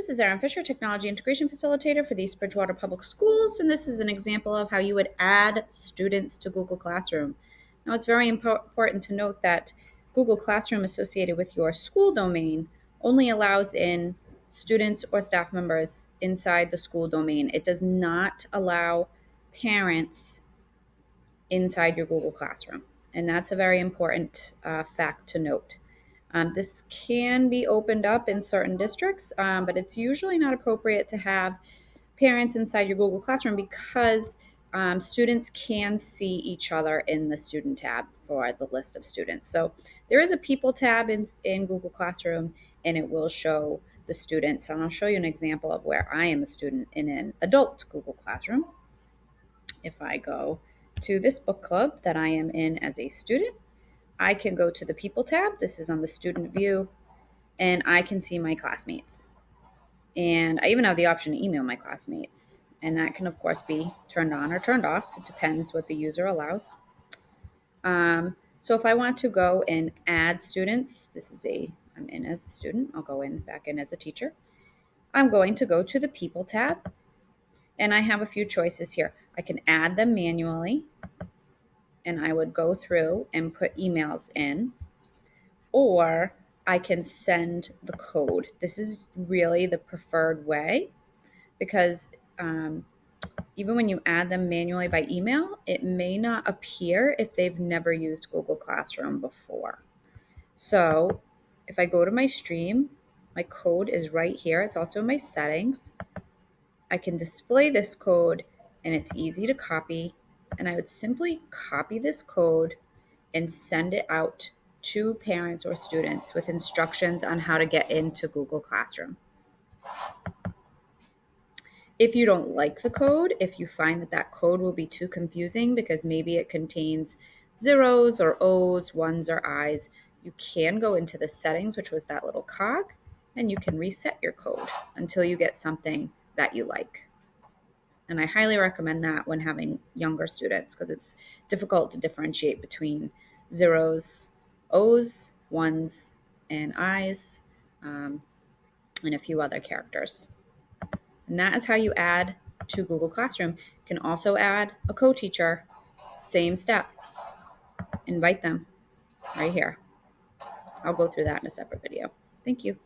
This is Erin Fisher, Technology Integration Facilitator for the East Bridgewater Public Schools, and this is an example of how you would add students to Google Classroom. Now, it's very important to note that Google Classroom associated with your school domain only allows in students or staff members inside the school domain. It does not allow parents inside your Google Classroom, and that's a very important fact to note. This can be opened up in certain districts, but it's usually not appropriate to have parents inside your Google Classroom because students can see each other in the student tab for the list of students. So there is a people tab in Google Classroom, and it will show the students. And I'll show you an example of where I am a student in an adult Google Classroom. If I go to this book club that I am in as a student, I can go to the People tab. This is on the student view, and I can see my classmates. And I even have the option to email my classmates. And that can, of course, be turned on or turned off. It depends what the user allows. So if I want to go and add students, I'm in as a student. I'll go back in as a teacher. I'm going to go to the People tab, and I have a few choices here. I can add them manually, and I would go through and put emails in, or I can send the code. This is really the preferred way because even when you add them manually by email, it may not appear if they've never used Google Classroom before. So if I go to my stream, my code is right here. It's also in my settings. I can display this code, and it's easy to copy. And I would simply copy this code and send it out to parents or students with instructions on how to get into Google Classroom. If you don't like the code, if you find that code will be too confusing because maybe it contains zeros or O's, ones or I's, you can go into the settings, which was that little cog, and you can reset your code until you get something that you like. And I highly recommend that when having younger students because it's difficult to differentiate between zeros, O's, ones, and I's, and a few other characters. And that is how you add to Google Classroom. You can also add a co-teacher. Same step. Invite them right here. I'll go through that in a separate video. Thank you.